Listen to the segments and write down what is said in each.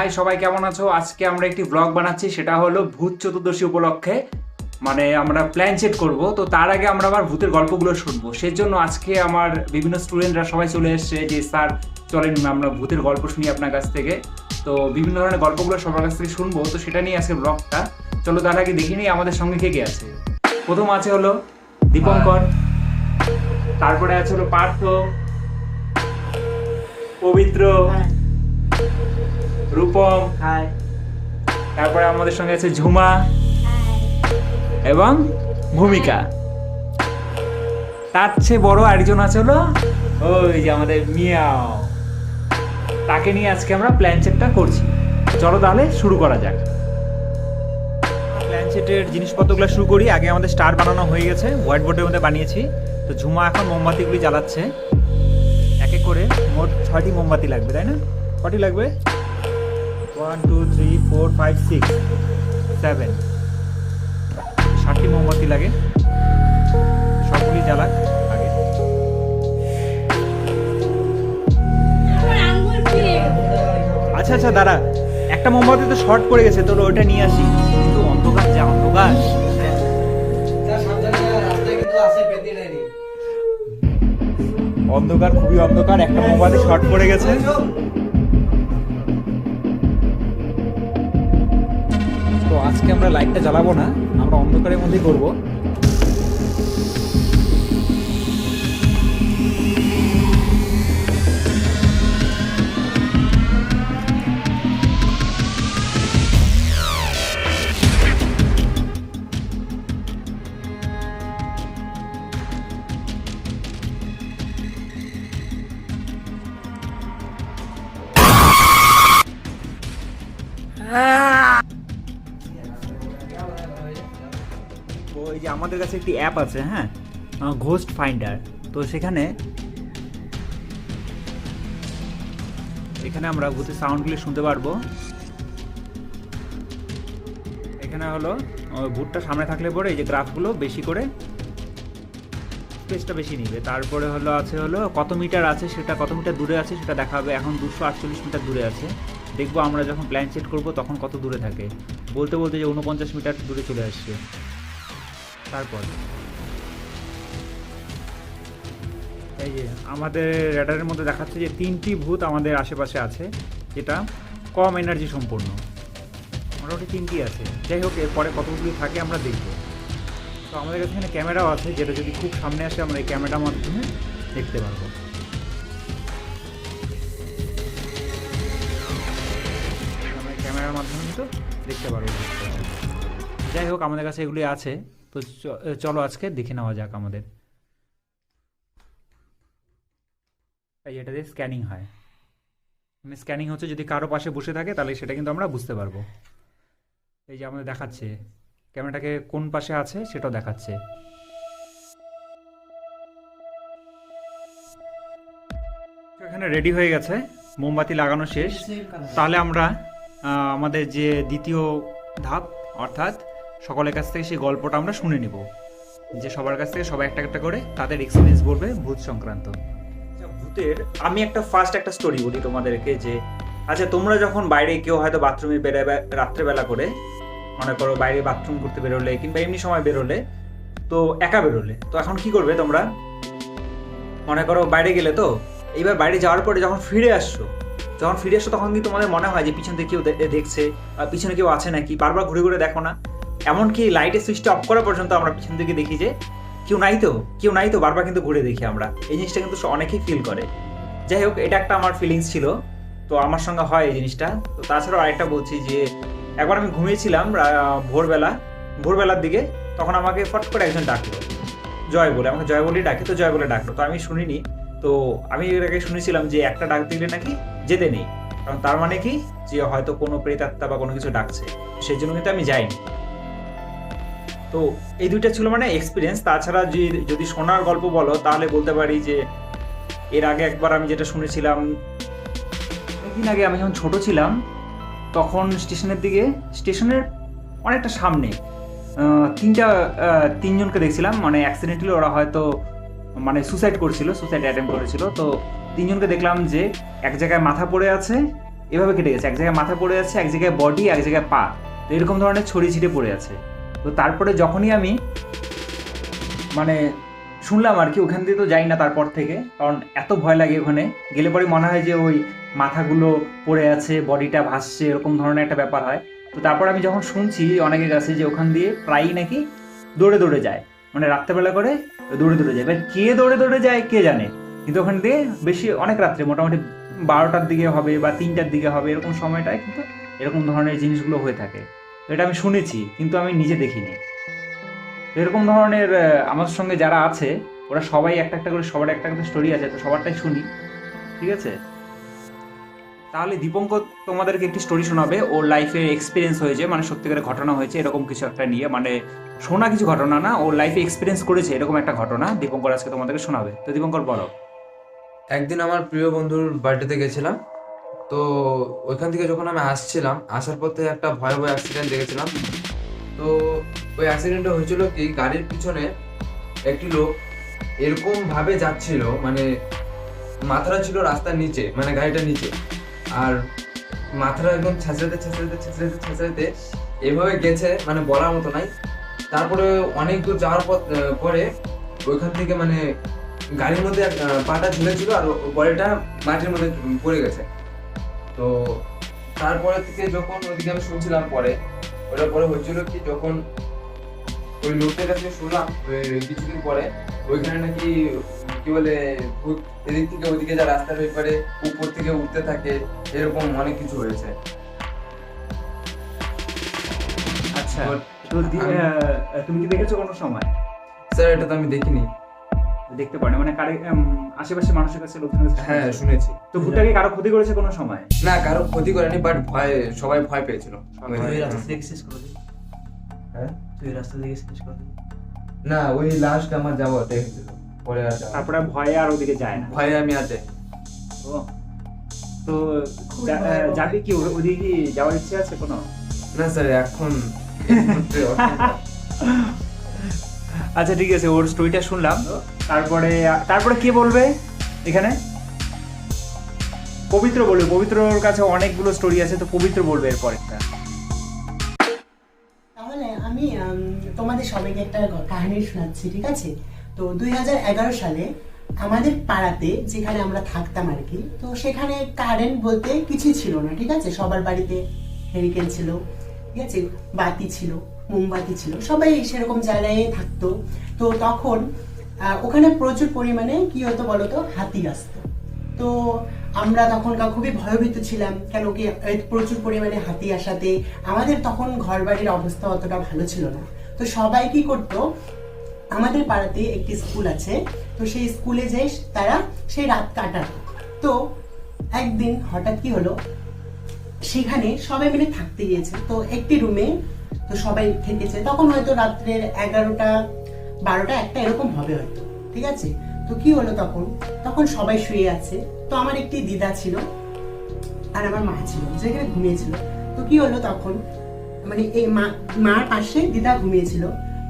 High সবাই, কেমন আছো? আজকে আমরা একটি ব্লগ বানাচ্ছি, সেটা হলো ভূত চতুর্দশী উপলক্ষে। মানে আমরা প্ল্যান সেট করব, তো তার আগে আমরা আবার ভূতের গল্পগুলো শুনবো। সেজন্য আজকে আমার বিভিন্ন স্টুডেন্টরা সবাই চলে এসেছে যে স্যার চলেন আমরা ভূতের গল্প শুনি আপনার কাছ থেকে। তো বিভিন্ন ধরনের গল্পগুলো সবার কাছ থেকে শুনবো, তো সেটা নিয়ে আজকে ব্লগটা। চলো তার আগে দেখে নিই আমাদের সঙ্গে কে কে আছে। প্রথম আছে হলো দীপঙ্কর, তারপরে আছে হলো পার্থ, পবিত্র, রূপম, তারপরে আমাদের সঙ্গে আছে ঝুমা এবং ভূমিকা। তার চেয়ে বড় আরেকজন আছে হলো ওই যে আমাদের মিয়াও, তাকে নিয়ে আজকে আমরা প্ল্যান সেটটা করছি। চলো তাহলে শুরু করা যাক। প্ল্যান সেটের জিনিসপত্রগুলো শুরু করি। আগে আমাদের স্টার বানানো হয়ে গেছে, হোয়াইট বোর্ডের মধ্যে বানিয়েছি। তো ঝুমা এখন মোমবাতিগুলি জ্বালাচ্ছে এক এক করে। মোট 6টি মোমবাতি লাগবে, তাই না? কটি লাগবে? 1 2 3 4 5 6 7 7টি মোমবাতি লাগে। সবগুলি জ্বালাক আগে। আচ্ছা আচ্ছা দাঁড়া, একটা মোমবাতি তো শর্ট পড়ে গেছে, তোর ওইটা নিয়ে আসি। কিন্তু অন্ধকার, যা অন্ধকার, অন্ধকার, খুবই অন্ধকার। একটা মোমবাতি শর্ট পড়ে গেছে। তো আজকে আমরা লাইটটা জ্বালাবো না, আমরা অন্ধকারের মধ্যেই করবো। তো এই যে আমাদের কাছে একটি অ্যাপ আছে, হ্যাঁ, ঘোস্ট ফাইন্ডার। তো এখানে আমরা ভূতের সাউন্ডগুলি শুনতে পারবো। এখানে হলো ভূতটা সামনে থাকলে পরে এই যে গ্রাফগুলো বেশি করে স্পেসটা বেশি নিবে। তারপরে হলো কত মিটার আছে, সেটা কত মিটার দূরে আছে সেটা দেখাবে। এখন 248 মিটার দূরে আছে। দেখবো আমরা যখন প্ল্যান সেট করবো তখন কত দূরে থাকে। বলতে বলতে যে 49 মিটার দূরে চলে আসছে। তারপর এই যে আমাদের রেডারের মধ্যে দেখাচ্ছে যে 3টি ভূত আমাদের আশেপাশে আছে, যেটা কম এনার্জি সম্পন্ন। মোটামুটি 3টি আছে। যাই হোক, এরপরে কতগুলি থাকে আমরা দেখব। তো আমাদের কাছে এখানে ক্যামেরাও আছে, যেটা যদি খুব সামনে আসে আমরা এই ক্যামেরার মাধ্যমে দেখতে পারবো। আমরা এই ক্যামেরার মাধ্যমে কিন্তু দেখতে পারবো। যাই হোক, আমাদের কাছে এগুলি আছে। তো চলো আজকে দেখে নেওয়া যাক আমাদের। এটা দিয়ে স্ক্যানিং হয়। মানে স্ক্যানিং হচ্ছে, যদি কারো পাশে বসে থাকে তাহলে সেটা কিন্তু আমরা বুঝতে পারবো। এই যে আমাদের দেখাচ্ছে ক্যামেরাটাকে কোন পাশে আছে সেটাও দেখাচ্ছে। এখানে রেডি হয়ে গেছে, মোমবাতি লাগানো শেষ। তাহলে আমরা আমাদের যে দ্বিতীয় ধাপ, অর্থাৎ সকলের কাছ থেকে সেই গল্পটা আমরা শুনে নিব। যে সবার কাছ থেকে সবাই একটা একটা করে তাদের এক্সপিরিয়েন্স বলবে ভূত সংক্রান্ত। ভূতের আমি ফার্স্ট একটা স্টোরি বলি তোমাদেরকে। যে আচ্ছা, তোমরা যখন বাইরে কেউ হয়তো বাথরুমে বেরোবে রাত্রেবেলা করে, মনে করো বাইরে বাথরুম করতে বেরোলে কিংবা এমনি সময় বেরোলে, তো একা বেরোলে, তো এখন কি করবে তোমরা? মনে করো বাইরে গেলে, তো এইবার বাইরে যাওয়ার পরে যখন ফিরে আসছো তখন কি তোমাদের মনে হয় যে পিছন থেকে কেউ দেখছে, পিছনে কেউ আছে নাকি? বারবার ঘুরে ঘুরে দেখো না? এমনকি লাইটের সুইচটা অফ করা পর্যন্ত আমরা পিছন থেকে দেখি যে কেউ নাই তো, বারবার কিন্তু ঘুরে দেখি আমরা। এই জিনিসটা কিন্তু অনেকেই ফিল করে। যাই হোক, এটা একটা আমার ফিলিংস ছিল, তো আমার সঙ্গে হয় এই জিনিসটা। তো তাছাড়াও আরেকটা বলছি যে একবার আমি ঘুমিয়েছিলাম ভোরবেলার দিকে। তখন আমাকে ফট করে একজন ডাকলো, জয় বলে, আমাকে জয় বলেই ডাকে। তো জয় বলে ডাকলো, তো আমি শুনিনি। তো আমি এর আগে শুনেছিলাম যে একটা ডাক দিলে নাকি যেতে নেই, কারণ তার মানে কি যে হয়তো কোনো প্রেতাত্মা বা কোনো কিছু ডাকছে। সেই জন্য কিন্তু আমি যাইনি। তো এই দুইটা ছিল মানে এক্সপিরিয়েন্স। তাছাড়া যদি শোনার গল্প বলো তাহলে বলতে পারি যে এর আগে একবার আমি যেটা শুনেছিলাম, একদিন আগে আমি যখন ছোট ছিলাম তখন স্টেশনের অনেকটা সামনে তিনজনকে দেখছিলাম। মানে অ্যাক্সিডেন্টালি ওরা হয়তো মানে সুসাইড অ্যাটেম্প করেছিল। তো তিনজনকে দেখলাম যে এক জায়গায় মাথা পড়ে আছে, এভাবে কেটে গেছে, এক জায়গায় মাথা পড়ে আছে, এক জায়গায় বডি, এক জায়গায় পা, তো এরকম ধরনের ছড়িয়ে ছিটে পড়ে আছে। তো তারপরে যখনই আমি মানে শুনলাম আর কি, ওখান দিয়ে তো যাই না তারপর থেকে, কারণ এত ভয় লাগে ওখানে গেলে পরে মনে হয় যে ওই মাথাগুলো পড়ে আছে, বডিটা ভাসছে, এরকম ধরনের একটা ব্যাপার হয়। তো তারপর আমি যখন শুনছি অনেকের কাছে যে ওখান দিয়ে প্রায়ই নাকি দৌড়ে দৌড়ে যায়, মানে রাত্রেবেলা করে দৌড়ে দৌড়ে যায়, এবার কে দৌড়ে দৌড়ে যায় কে জানে, কিন্তু ওখান দিয়ে বেশি অনেক রাত্রে মোটামুটি 12টার দিকে হবে বা 3টার দিকে হবে, এরকম সময়টায় কিন্তু এরকম ধরনের জিনিসগুলো হয়ে থাকে। তো এটা আমি শুনেছি কিন্তু আমি নিজে দেখিনি। তো এরকম ধরনের আমার সঙ্গে যারা আছে ওরা সবাই একটা একটা করে, সবার একটা একটা স্টোরি আছে, তো সবারটাই শুনি, ঠিক আছে? তাহলে দীপঙ্কর তোমাদেরকে একটি স্টোরি শোনাবে, ওর লাইফে এক্সপিরিয়েন্স হয়েছে, মানে সত্যিকারের ঘটনা হয়েছে এরকম কিছু একটা নিয়ে, মানে শোনা কিছু ঘটনা না, ওর লাইফে এক্সপিরিয়েন্স করেছে এরকম একটা ঘটনা দীপঙ্কর আজকে তোমাদেরকে শোনাবে। তো দীপঙ্কর বলো। একদিন আমার প্রিয় বন্ধুর বার্থডেতে গেছিলাম। তো ওইখান থেকে যখন আমি আসছিলাম, আসার পথে একটা ভয়াবহ অ্যাক্সিডেন্ট দেখেছিলাম। তো ওই অ্যাক্সিডেন্টটা হয়েছিল কি, গাড়ির পিছনে একটি লোক এরকম ভাবে যাচ্ছিল, মানে মাথাটা ছিল রাস্তার নিচে, মানে গাড়িটার নিচে, আর মাথাটা একদম ছেঁচড়াতে ছেঁচড়াতে ছেঁচড়াতে ছেঁচড়াতে এভাবে গেছে, মানে বলার মতো নাই। তারপরে অনেক দূর যাওয়ার পরে ওইখান থেকে মানে গাড়ির মধ্যে পাটা ঝুলেছিল আর বডিটা মাটির মধ্যে পড়ে গেছে। তো তারপরে থেকে যখন ওইদিকে আমি শুনছিলাম, পরে ওটা পরে হয়েছিল কি, যখন ওই লোকটার কাছে শুনলাম কিছুদিন পরে ওইখানে নাকি কি বলে ভূত এদিক থেকে ওইদিকে যা রাস্তার ব্যাপারে উপর থেকে উঠতে থাকে, এরকম অনেক কিছু হয়েছে। আচ্ছা, তো তুমি কি দেখেছো কোনো সময়? স্যার এটা তো আমি দেখিনি। দেখতে পারে মানে কারে আশেপাশে মানুষের কাছে, লোকজনের কাছে? হ্যাঁ শুনেছি। তো ভূতটাকে কারো ক্ষতি করেছে কোনো সময়? না, কারো ক্ষতি করেনি, বাট সবাই ভয় পেয়েছিল। তুই রাস্তা থেকে শেষ করে দিবি। হ্যাঁ, তুই রাস্তা থেকে শেষ করে দিবি। না ওই লাস্ট আমার যাওয়া দেখেছিল, পরে আর যাওয়া- তারপরে ভয়ে আর ওদিকে যায় না? ভয়ে আমি আর যাই। ও, তো যাবি কি ওদিকে, কি যাওয়ার ইচ্ছে আছে কোনো? না স্যার, এখন এই মুহূর্তে অসম্ভব। আচ্ছা ঠিক আছে, ওর স্টোরিটা শুনলাম। তারপরে কে বলবে এখানে? পবিত্র বলবে, পবিত্রর কাছে অনেকগুলো স্টোরি আছে, তো পবিত্র বলবে এর পরেরটা। তাহলে আমি তোমাদের সবাইকে একটা কাহিনী শোনাচ্ছি, ঠিক আছে? তো 2011 সালে আমাদের পাড়াতে যেখানে আমরা থাকতাম আর কি, তো সেখানে কারেন্ট বলতে কিছুই ছিল না, ঠিক আছে? সবার বাড়িতে হেরিকেন ছিল, ঠিক আছে, বাতি ছিল, মোমবাতি ছিল, সবাই সেরকম জায়গায় থাকতো। তো তখন ওখানে প্রচুর পরিমাণে কি হতো বলতো, হাতি আসতো। তো আমরা তখনকার খুবই ভয়ভীত ছিলাম, কেন কি প্রচুর পরিমাণে হাতি আসাতে আমাদের তখন ঘর বাড়ির অবস্থা অতটা ভালো ছিল না। তো সবাই কি করতো, আমাদের পাড়াতে একটি স্কুল আছে, তো সেই স্কুলে যে তারা সেই রাত কাটাতো। তো একদিন হঠাৎ কি হলো, সেখানে সবাই মিলে থাকতে গিয়েছে, তো একটি রুমে তো সবাই থেকেছে, তখন হয়তো রাত্রের 11টা 12টা 1টা এরকম হবে হয়তো, ঠিক আছে? তো কি হলো, তখন সবাই শুয়ে আছে। তো আমার একটি দিদা ছিল আর আমার মা ছিল, যেখানে ঘুমিয়েছিল। তো কি হলো তখন, মানে এই মার পাশে দিদা ঘুমিয়েছিল।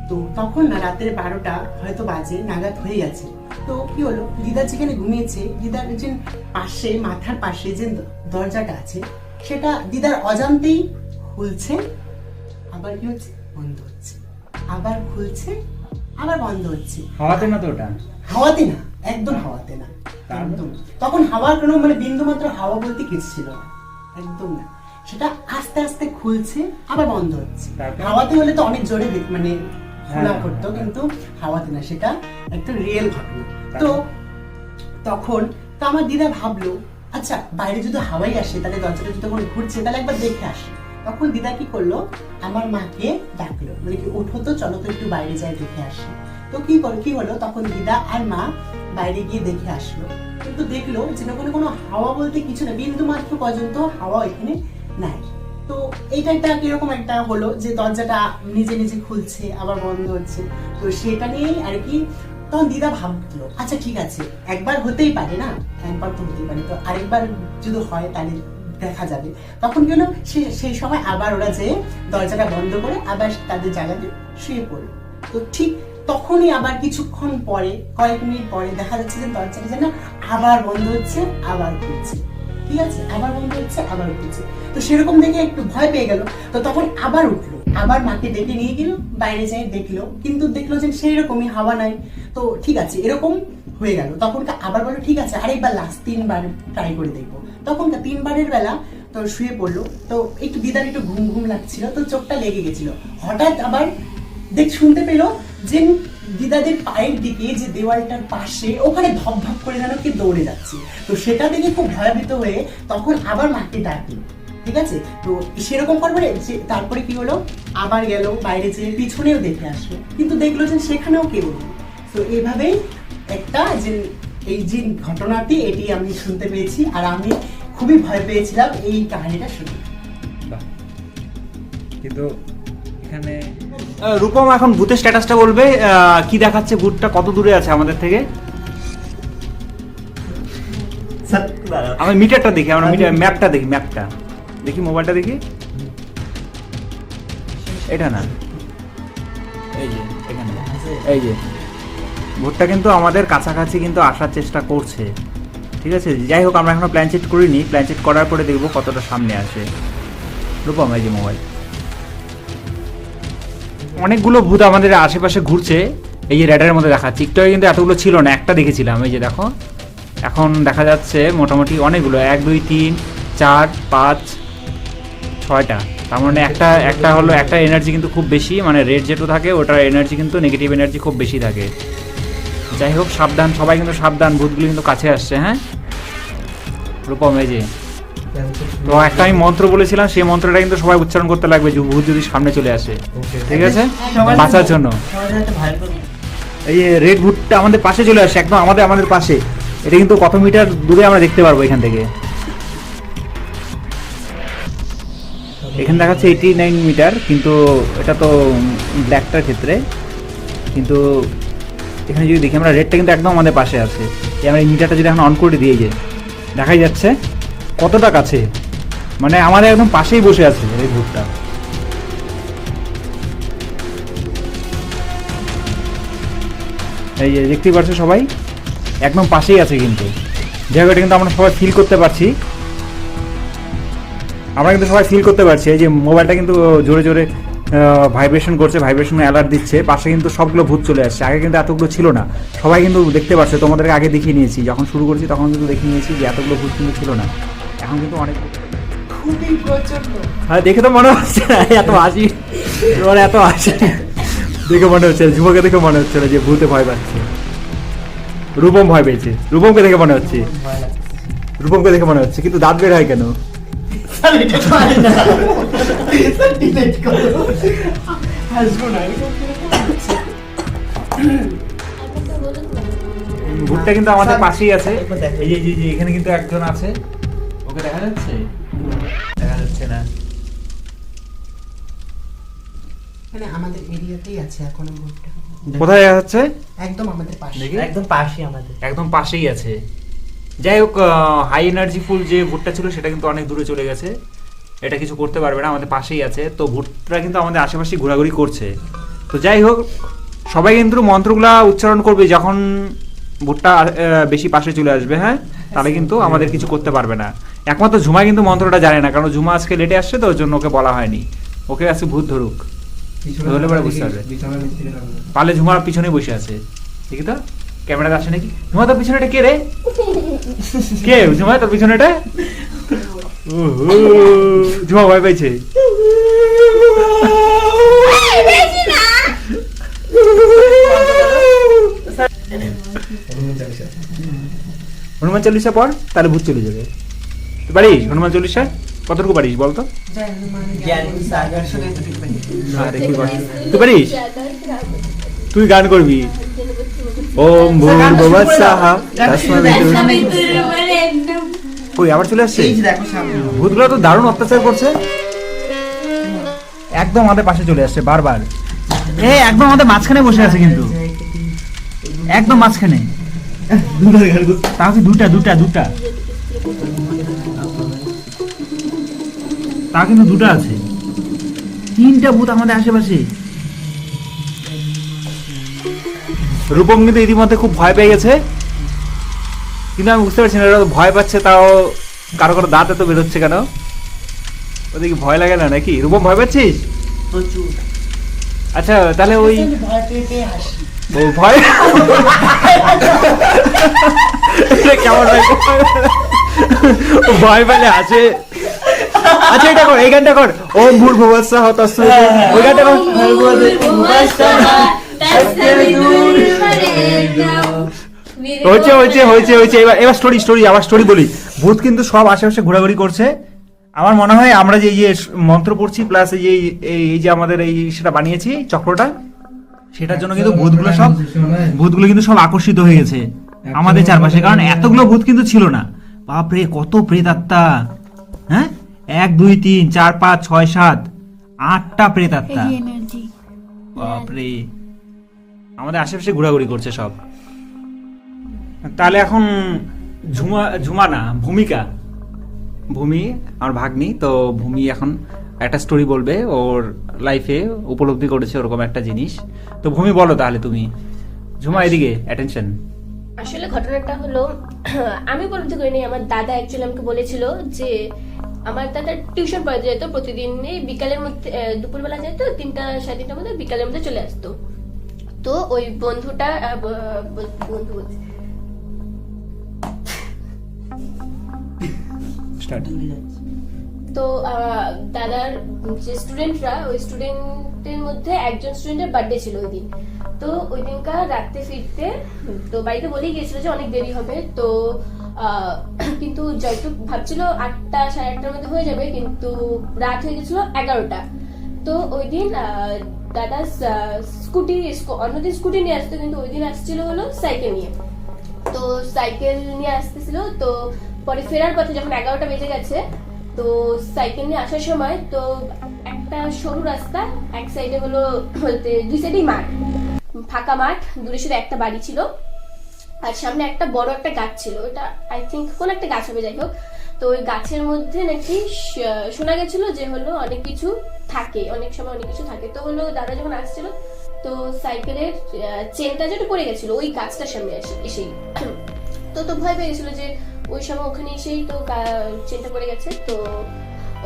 তো তখন না রাতের 12টা হয়তো বাজে নাগাদ হয়ে গেছে। তো কি হলো, দিদা যেখানে ঘুমিয়েছে, দিদার যে পাশে, মাথার পাশে যে দরজাটা আছে, সেটা দিদার অজান্তেই খুলছে, আবার কি হচ্ছে, বন্ধ হচ্ছে, আবার খুলছে, আবার বন্ধ হচ্ছে। হাওয়াতে না তো ওটা? হাওয়াতে না, একদম হাওয়াতে না, একদম। তখন হাওয়ার কোনো মানে বিন্দু মাত্র হাওয়া বলতে কিছু ছিল না, একদম না। সেটা আস্তে আস্তে খুলছে, আবার বন্ধ হচ্ছে। হাওয়াতে হলে তো অনেক জোরে মানে খোলা করতো, কিন্তু হাওয়াতে না, সেটা একটা রিয়েল ঘটনা। তো তখন তো আমার দিদা ভাবলো, আচ্ছা বাইরে যদি হাওয়াই আসে, তাহলে দরজাটা যদি তখন ঘুরছে, তাহলে একবার দেখে আসে। তখন দিদা কি করলো, আমার মাকে ডাকলো, মানে কি ওঠো তো, চলো তো একটু বাইরে যাই দেখে আসি। তো কি হলো, তখন দিদা আর মা বাইরে গিয়ে দেখে আসলো, কিন্তু দেখলো যে ওখানে কোনো হাওয়া বলতে কিছু না, বিন্দু মাত্র পর্যন্ত হাওয়া এখানে নাই। তো এইটা একটা কিরকম একটা হলো যে দরজাটা নিজে নিজে খুলছে, আবার বন্ধ হচ্ছে। তো সেটা নিয়েই আর কি তখন দিদা ভাবলো, আচ্ছা ঠিক আছে, একবার হতেই পারে না, একবার তো হতেই পারে, তো আরেকবার যদি হয় তাহলে দেখা যাবে। তখন কি হলো, সেই সময় আবার ওরা যে দরজাটা বন্ধ করে আবার তাদের জায়গাতে শুয়ে পড়লো। তো ঠিক তখনই আবার কিছুক্ষণ পরে, কয়েক মিনিট পরে দেখা যাচ্ছে যে দরজাটা যেন আবার বন্ধ হচ্ছে, আবার খুলছে। ঠিক আছে, আবার বন্ধ হচ্ছে, আবার উঠছে। তো সেরকম দেখে একটু ভয় পেয়ে গেল। তো তখন আবার উঠলো, আবার মাকে ডেকে নিয়ে গেল, বাইরে যাই দেখলো, কিন্তু দেখলো যে সেই রকমই হাওয়া নাই। তো ঠিক আছে, এরকম হয়ে গেল। তখন আবার বললো ঠিক আছে আরেকবার লাস্ট 3 বার ট্রাই করে দেখবো। তখন 3 বারের বেলা তো শুয়ে পড়লো। তো একটু দিদার একটু ঘুম ঘুম লাগছিল, তো চোখটা লেগে গেছিল। হঠাৎ আবার শুনতে পেলো যে দিদাদের পায়ের দিকে যে দেওয়ালটার পাশে ওখানে ধপ ধপ করে যেন কে দৌড়ে যাচ্ছে। তো সেটা দেখে খুব ভয়াবিত হয়ে তখন আবার মাকে ডাকলো। ঠিক আছে, তো সেরকম করবে যে তারপরে কি হলো, আবার গেল বাইরে যেয়ে পিছনেও দেখে আসলো, কিন্তু দেখলো যে সেখানেও কেউ নেই। তো এইভাবেই একটা যে এই যে ঘটনাটি এটি আমি শুনতে পেয়েছি, আর আমি খুবই ভয় পেয়েছিলাম এই কাহিনীটা শুনে। বাহ। কিন্তু এখানে রূপম এখন ভূতের স্ট্যাটাসটা বলবে, কি দেখাচ্ছে, ভূতটা কত দূরে আছে আমাদের থেকে। আমি মিটারটা দেখি, আমরা মিটার ম্যাপটা দেখি, ম্যাপটা দেখি, মোবাইলটা দেখি। এটা না, এই যে এখানে, এই যে ভূতটা কিন্তু আমাদের কাছাকাছি কিন্তু আসার চেষ্টা করছে। ঠিক আছে, যাই হোক আমরা এখনো প্ল্যান চেট করিনি, প্ল্যান চেট করার পরে দেখবো কতটা সামনে আসে। রূপম এই যে মোবাইল, অনেকগুলো ভূত আমাদের আশেপাশে ঘুরছে। এই যে রেডারের মধ্যে দেখাচ্ছে, একটু আগে কিন্তু এতগুলো ছিল না, একটা দেখেছিলাম। এই যে দেখো এখন দেখা যাচ্ছে মোটামুটি অনেকগুলো, 1 2 3 4 5 6টা। তার মানে একটা হলো, একটা এনার্জি কিন্তু খুব বেশি, মানে রেড যেটা থাকে ওটার এনার্জি কিন্তু নেগেটিভ এনার্জি খুব বেশি থাকে। যাই হোক সাবধান, সবাই কিন্তু সাবধান, ভূতগুলো কিন্তু কাছে আসছে। হ্যাঁ রূপম এই যে, তো একটা আমি মন্ত্র বলেছিলাম, সেই মন্ত্রটা কিন্তু সবাই উচ্চারণ করতে লাগবে যে ভূত যদি সামনে চলে আসে, ঠিক আছে, বাঁচার জন্য। এই যে রেড ভূতটা আমাদের পাশে চলে আসে, একদম আমাদের পাশে। এটা কিন্তু কত মিটার দূরে আমরা দেখতে পারবো এখান থেকে। এখানে দেখাচ্ছে 89 মিটার, কিন্তু এটা তো ব্ল্যাকটার ক্ষেত্রে। কিন্তু এখানে যদি দেখি আমরা, রেডটা কিন্তু একদম আমাদের পাশে আছে। আমরা এই মিটারটা যদি এখন অন করে দিয়ে, যে দেখাই যাচ্ছে কতটা কাছে, মানে আমাদের একদম পাশেই বসে আছে এই ভূতটা। এই যে দেখতেই পাচ্ছ সবাই, একদম পাশেই আছে। কিন্তু জায়গাটা কিন্তু আমরা সবাই ফিল করতে পারছি, এই যে মোবাইলটা কিন্তু জোরে জোরে ভাইব্রেশন করছে, ভাইব্রেশন অ্যালার্ট দিচ্ছে। পাশে কিন্তু সবগুলো ভূত চলে আসছে, আগে কিন্তু এতগুলো ছিল না। সবাই কিন্তু দেখতে পাচ্ছে, তোমাদেরকে আগে দেখিয়ে নিয়েছি, যখন শুরু করেছি তখন কিন্তু দেখিয়ে নিয়েছি যে এতগুলো ভূত কিন্তু ছিল না, এখন কিন্তু অনেক। খুবই প্রচন্ড। হ্যাঁ দেখে তো মনে হচ্ছে না, এত হাসি এত হাসি দেখে মনে হচ্ছে, যুবকে দেখে মনে হচ্ছে না যে ভূতে ভয় পাচ্ছে। রূপম ভয় পেয়েছে, রূপমকে দেখে মনে হচ্ছে, কিন্তু দাঁত বের হয় কেন? ভূতটা কিন্তু আমাদের পাশেই আছে। এই যে এখানে কিন্তু একজন আছে, ওকে দেখা যাচ্ছে? দেখা যাচ্ছে না। মানে আমাদের এরিয়াতেই আছে এখনো ভূতটা। কোথায় দেখা যাচ্ছে? একদম আমাদের পাশে, দেখি। একদম পাশে আমাদের, একদম পাশেই আছে। যাই হোক, হাই এনার্জি ফুল যে ভূতটা ছিল সেটা কিন্তু অনেক দূরে চলে গেছে, এটা কিছু করতে পারবে না, আমাদের পাশেই আছে। তো ভূতটা কিন্তু আমাদের আশেপাশে ঘোরাঘুরি করছে। তো যাই হোক, সবাই কিন্তু মন্ত্রগুলা উচ্চারণ করবে যখন ভূতটা বেশি পাশে চলে আসবে। হ্যাঁ, তাহলে কিন্তু আমাদের কিছু করতে পারবে না। একমাত্র ঝুমা কিন্তু মন্ত্রটা জানে না, কারণ ঝুমা আজকে লেটে আসছে, তো ওর জন্য ওকে বলা হয়নি। ওকে আজকে ভূত ধরুক, ধরলে পরে বুঝতে পারবে। পারলে ঝুমার পিছনে বসে আছে, দেখি তো ক্যামেরাতে আসে নাকি। ঝুমা তোর পিছনেটা কে রে? কে ঝুমা তোর পিছনেটা? ঝুমা ভয় পাইছে। হনুমান চল্লিশা পর, তাহলে ভূত চলে যাবে। তুই পারিস হনুমান চল্লিশা? কতটুকু পারিস বলতো? তুই পারিস? তুই গান করবি, ওম ভূর্ভুবঃ স্বাহা কই আবার চলে আসছে। ভূতগুলো তো দারুণ অত্যাচার করছে, একদম আমাদের পাশে চলে আসছে বারবার। একদম আমাদের মাঝখানে বসে আছে, কিন্তু একদম মাঝখানে। তাও কি দুটা তা কিন্তু দুটা আছে, 3টা ভূত আমাদের আশেপাশে। রূপম কিন্তু ইতিমধ্যে খুব ভয় পেয়ে গেছে, কিন্তু আমি বুঝতে পারছি না ভয় পাচ্ছে তাও কারো কারো দাঁত এত বেরোচ্ছে কেন? ওদিকে ভয় লাগে না নাকি? রূপম ভয় পাচ্ছিস? প্রচুর। আচ্ছা তাহলে ওই আমি ভয় পেয়ে পেয়ে হাসি। ও ভয় এটা কেমন হয়? ও ভয় পেলে আছে। আচ্ছা এটা কর, এই গানটা কর। ওম ভূর্ভুবস্সুঃ তস্সৈৎ। ওই গানটা কর। হয়েছে হয়েছে হয়েছে হয়েছে। এবার এবার স্টোরি স্টোরি আবার স্টোরি বলি। ভূত কিন্তু সব আশেপাশে ঘোরাঘুরি করছে। আমার মনে হয় আমরা যে মন্ত্র পড়ছি প্লাস এই যে এই যে আমাদের এই সেটা বানিয়েছি চক্রটা, সেটার জন্য কিন্তু ভূতগুলো কিন্তু সব আকর্ষিত হয়ে গেছে আমাদের চারপাশে। কারণ এতগুলো ভূত কিন্তু ছিল না। বাপরে কত প্রেত আত্মা! হ্যাঁ, 1 2 3 4 5 6 7 8টা প্রেত আত্মা। এনার্জি। বাপরে আমাদের আশেপাশে ঘোরাঘুরি করছে সব। তাহলে এখন ঝুমা না ভূমিকা, ভূমি আমার ভাগ্নি, তো ভূমি এখন একটা স্টোরি বলবে, ওর লাইফে উপলব্ধি করেছে ওরকম একটা জিনিস। তো ভূমি বলো তাহলে তুমি। ঝুমা এদিকে অ্যাটেনশন। আসলে ঘটনাটা হলো আমি উপলব্ধি করিনি, আমার দাদা অ্যাকচুয়ালি আমাকে বলেছিল যে আমার দাদা টিউশন পড়াতে যেত প্রতিদিন, এই বিকালের মধ্যে দুপুরবেলা যেত 3টা 3:30টার মধ্যে, বিকালের মধ্যে চলে আসতো। তো ওই বন্ধুটা বন্ধু বলছি, স্টার্ট। তো দাদার যে স্টুডেন্টরা, ওই স্টুডেন্টের মধ্যে একজন স্টুডেন্টের বার্থডে ছিল ওই দিন। তো ওই দিনকার রাতে ফিরতে তো বাড়িতে বলেই গিয়েছিল যে অনেক দেরি হবে। তো কিন্তু জয়টুক ভাবছিল 8টা 8:30টার মধ্যে হয়ে যাবে, কিন্তু রাত হয়ে গেছিল 11টা। তো ওই দিন দাদা স্কুটি, অন্যদিন স্কুটি নিয়ে আসতো, কিন্তু ওই দিন আসছিল হলো সাইকেল নিয়ে। তো সাইকেল নিয়ে আসতেছিল, তো পরে ফেরার পথে যখন 11টা বেজে গেছে, তো সাইকেল নিয়ে আসার সময় তো একটা সরু রাস্তা, এক সাইডে হলো বলতে 2 সাইডেই মাঠ, ফাঁকা মাঠ, দূরে শুধু একটা বাড়ি ছিল, আর সামনে একটা বড় একটা গাছ ছিল। ওটা আই থিঙ্ক কোন একটা গাছ হবে, যাই হোক। তো ওই গাছের মধ্যে নাকি শোনা গেছিল যে হলো অনেক কিছু থাকে, অনেক সময় অনেক কিছু থাকে। তো হলো দাদা যখন আসছিল, তো সাইকেলের চেনটা যেটা পড়ে গেছিল ওই গাছটার সামনে এসেই, তো ভয় পেয়ে গেছিল যে ওই সময় ওখানে এসেই তো চেনটা পড়ে গেছে। তো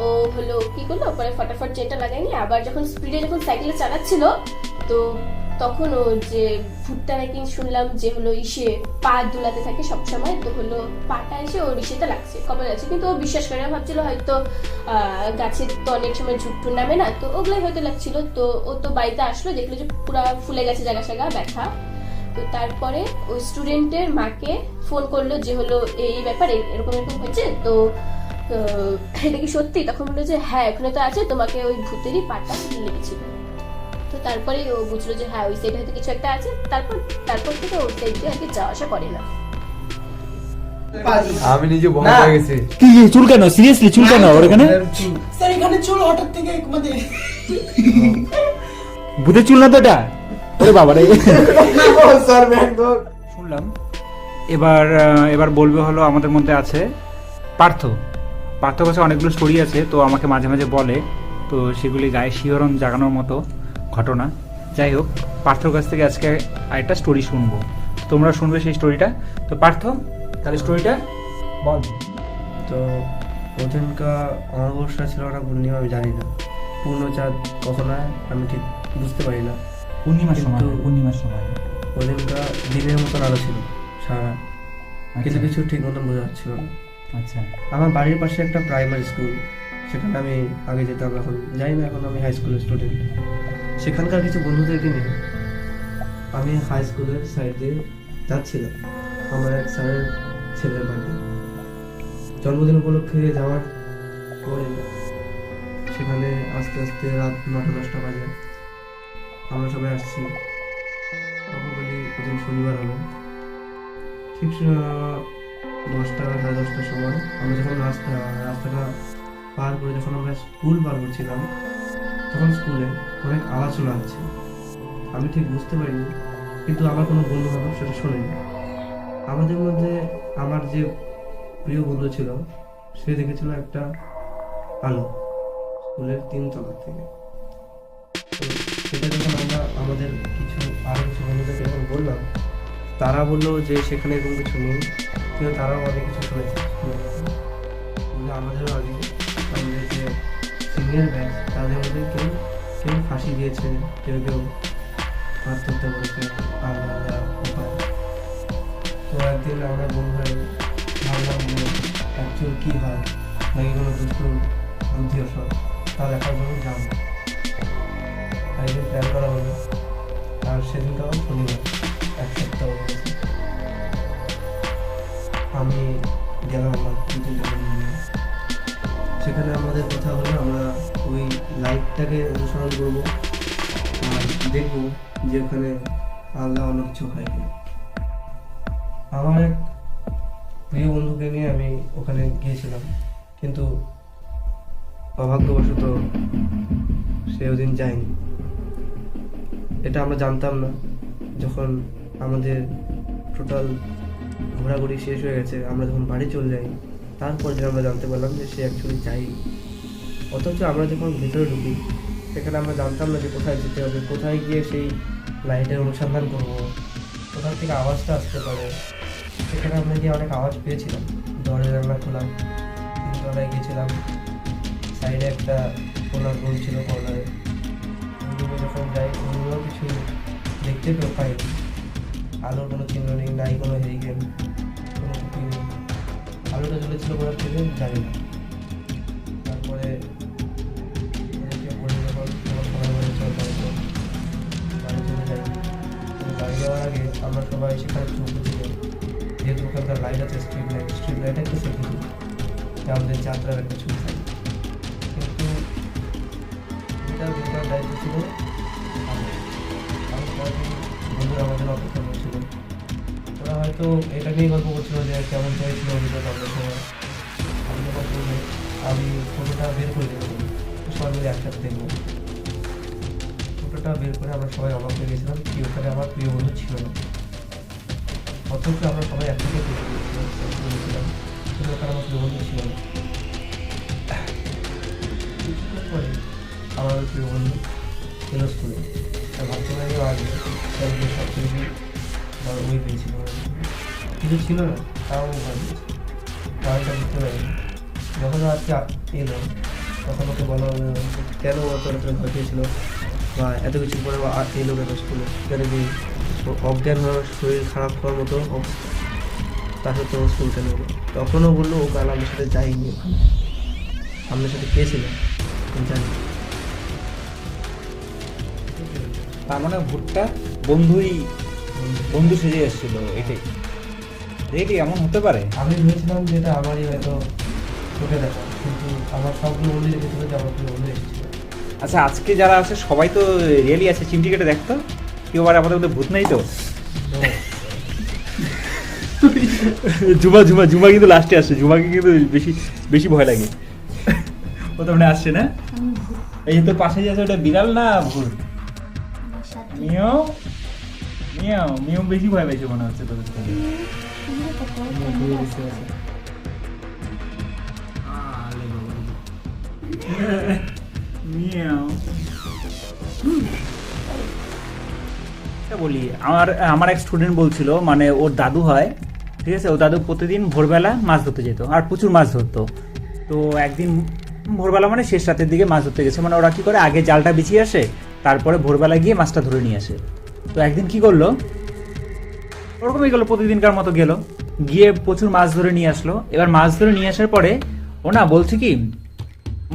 ও হলো কি করলো, পরে ফটাফট চেনটা লাগায়নি, আবার যখন স্পিডে যখন সাইকেলে চালাচ্ছিল, তো তখন ও যে ভুট্টা নাকি শুনলাম যে হলো ইসে পা দুলাতে থাকে সবসময়, তো হলো পাটা এসে ওর ইসেতে লাগছে, কপালে আছে। কিন্তু ও বিশ্বাস করে না, ভাবছিল হয়তো গাছে তো অনেক সময় ঝুট্টুর নামে না, তো ওগুলাই হয়তো লাগছিল। তো ও তো বাড়িতে আসলো, দেখলো যে পুরা ফুলে গেছে জায়গা সাগা ব্যথা। তো তারপরে ওই স্টুডেন্টের মাকে ফোন করলো যে হলো এই ব্যাপারে এরকম এরকম হয়েছে, তো এটা কি সত্যি? তখন বললো যে হ্যাঁ ওখানে তো আছে, তোমাকে ওই ভূতেরই পাটা লেগেছিল। তো তারপরে ও বুঝলো যে হ্যাঁ ওই সাইডে হয়তো কিছু একটা আছে। তারপর থেকে ওই সাইডে আর কি যাওয়া আসা করে না। আমি নিজে ভয় পেয়ে গেছি। কি চুল কেন? সিরিয়াসলি চুল কেন ওর এখানে? স্যার এখানে চুল হঠাৎ থেকে মানে ভূতের চুল না তো এটা? ওরে বাবা রে। শুনলাম। এবার বলবে হলো আমাদের মধ্যে আছে পার্থ কাছে অনেকগুলো স্টোরি আছে, তো আমাকে মাঝে মাঝে বলে, তো সেগুলি গায়ে শিহরণ জাগানোর মতো ঘটনা। যাই হোক, পার্থর কাছ থেকে আজকে আরেকটা স্টোরি শুনবো, তোমরা শুনবে সেই স্টোরিটা। তো পার্থ তাহলে স্টোরিটা বল। তো ওদিনকার অমাবস্যা ছিল না পূর্ণিমা, আমি জানি না পূর্ণচাঁদ কখন হয় আমি ঠিক বুঝতে পারি না। পূর্ণিমার সময় ওদিনকার দিনের মতন আলো ছিল সারা, কিন্তু কিছু ঠিক মতন বোঝা যাচ্ছিল না। আচ্ছা, আমার বাড়ির পাশে একটা প্রাইমারি স্কুল, সেখানে আমি আগে যেতাম, এখন যাই না, এখন আমি হাই স্কুলের স্টুডেন্ট। সেখানকার কিছু বন্ধুদেরকে নিয়ে আমি হাই স্কুলের সাইড দিয়ে যাচ্ছিলাম আমার এক স্যারের ছেলের বাড়ি। জন্মদিন উপলক্ষে যাওয়ার পরে সেখানে আস্তে আস্তে রাত 9টা 10টা বাজে, আমরা সবাই আসছি। তখন বলি ওদিন শনিবার হলো, ঠিক 10টা 10:30টার সময় আমরা যখন রাস্তাটা পার করে যখন আমরা স্কুল পার করছিলাম, তখন স্কুলে অনেক আওয়াজ শোনা যাচ্ছে। আমি ঠিক বুঝতে পারিনি, কিন্তু আমার কোনো বন্ধু বান্ধব সেটা শোনেনি। আমাদের মধ্যে আমার যে প্রিয় বন্ধু ছিল, সে দেখেছিল একটা আলো স্কুলের 3 তলা থেকে। তো সেটা যখন আমরা আমাদের আরো কিছু বন্ধুদেরকে যখন বললাম, তারা বললো যে সেখানে এরকম কিছু নেই, কিন্তু তারাও অনেক কিছু শুনেছে। আমাদেরও আগে আমাদের যে সিনিয়র ব্যাচ তাদের মধ্যে কেউ কেউ ফাঁসি দিয়েছে, কেউ কেউ আত্মহত্যা করেছে আলাদা আলাদা উপায়। তো একদিন আমরা বন্ধুরা ভাবলাম যে অ্যাকচুয়াল কী হয়, নাকি কোনো দুষ্ট বুদ্ধি আসল, তা দেখার জন্য যাবো। একদিন প্ল্যান করা হলো, আর সেদিনটাও শনিবার, এক সপ্তাহ হয়ে গেছে। আমি গেলাম আমার দুটো বন্ধু নিয়ে। সেখানে আমাদের কথা হলো আমরা ওই লাইটটাকে অনুসরণ করবো আর দেখবো যে ওখানে আলাদা অন্য কিছু হয় কি। আমার এক প্রিয় বন্ধুকে নিয়ে আমি ওখানে গিয়েছিলাম, কিন্তু অভাগ্যবশত সে ওদিন যায়নি। এটা আমরা জানতাম না। যখন আমাদের টোটাল ঘোরাঘুরি শেষ হয়ে গেছে, আমরা যখন বাড়ি চলে যাই, তারপর যে আমরা জানতে পারলাম যে সে অ্যাকচুয়ালি যায়নি। অথচ আমরা যখন ভেতরে ঢুকি, সেখানে আমরা জানতাম না যে কোথায় যেতে হবে, কোথায় গিয়ে সেই লাইটের অনুসন্ধান করবো, কোথা থেকে আওয়াজটা আসতে পারে। সেখানে আমরা গিয়ে অনেক আওয়াজ পেয়েছিলাম। দরজা জানলা খোলা, তিনতলায় গিয়েছিলাম, সাইডে একটা কোনার রুম ছিল, কর্নারে। ওই রুমে যখন যাই, ওই রুমেও কিছু দেখতে পাইনি। আলোর কোনো চিহ্ন নেই, নাই কোনো হেরিকেন, কোনো কিছুই নেই। আলোটা জ্বলেছিল কোথার থেকে জানি না। তারপরে এদেরকে বলে যখন সবাই বলে চল বাড়ি চল, বাড়ি চলে যাই। তো বাড়ি যাওয়ার আগে আমরা সবাই সেখানে চৌকি ছিল, যেহেতু ওখানকার লাইট আছে, স্ট্রিট লাইট একটা সেটি যে আমাদের যাত্রার একটা ছবি থাকে। কিন্তু যেটা ঢোকার দায়িত্ব ছিল আমি কয়েকদিন বন্ধুরা আমাদের অপেক্ষা করছিল। ওরা হয়তো এটা নিয়েই গল্প করছিল যে কেমন হয়েছিল অভিজ্ঞতা আমাদের সময়। আমি যখন বলবো আমি ফটোটা বের করে দেবো, সবাই মিলে একসাথে দেখবো। ফটোটা বের করে আমরা সবাই অবাক হয়ে গেছিলাম কি ওখানে আমার প্রিয় বন্ধু ছিল না। অথচ আমরা সবাই একসাথে গেছিলাম, কিন্তু ওখানে আমার প্রিয় বন্ধু ছিল না। কিছুক্ষণ পরে আমার প্রিয় বন্ধু এলো স্কুলে। ভাবতে পারি আগে সবচেয়ে বড় ওই পেয়েছিল, কিছু ছিল না, তাও ভয় পেয়েছে। কারণটা বুঝতে পারিনি। যখন আজকে এলো তখন ওকে বলা হলো কেন অত ভয় পেয়েছিল বা এত কিছু পরে এলো কেন স্কুলে, কেন কি অজ্ঞান হওয়ার, শরীর খারাপ হওয়ার মতো অবস্থা, তাকে তো স্কুল কেন হলো। তখনও বললো ও কাল আমার সাথে যাইনি, ওখানে আপনার সাথে কে ছিল জানি। তার মানে ভুট্টা বন্ধু সেজে এসেছিল, এটাই রেডি এমন হতে পারে। আমি ভেবেছিলাম যে এটা আমারই হয়তো চোখে দেখা, কিন্তু আমার সবগুলো বন্ধু দেখেছিল যে আমার প্রিয় বন্ধু এসেছিল। আচ্ছা, আজকে যারা আছে সবাই তো রিয়েলি আছে, চিমটি কেটে দেখতো কেউ, আর আমাদের মধ্যে ভূত নেই তো? জুমা কিন্তু লাস্টে আসছে, জুমাকে কিন্তু বেশি ভয় লাগে। ও তো মানে আসছে না, এই যে তোর পাশে যে আছে ওটা বিড়াল না ভূত? মিয়াও মিয়াও মিয়াও বেশি ভয় পেয়েছে মনে হচ্ছে তোদের থেকে। মিয়াও বলি, আমার এক স্টুডেন্ট বলছিল, মানে ওর দাদু হয়, ঠিক আছে, ও দাদু প্রতিদিন ভোরবেলা মাছ ধরতে যেত আর প্রচুর মাছ ধরতো। তো একদিন ভোরবেলা মানে শেষ রাতের দিকে মাছ ধরতে গেছে, মানে ওরা কি করে আগে জালটা বিছিয়ে আসে, তারপরে ভোরবেলা গিয়ে মাছটা ধরে নিয়ে আসে। তো একদিন কি করলো, ওরকমই গেলো, প্রতিদিনকার মতো গেল, গিয়ে প্রচুর মাছ ধরে নিয়ে আসলো। এবার মাছ ধরে নিয়ে আসার পরে ও না বলছে কি,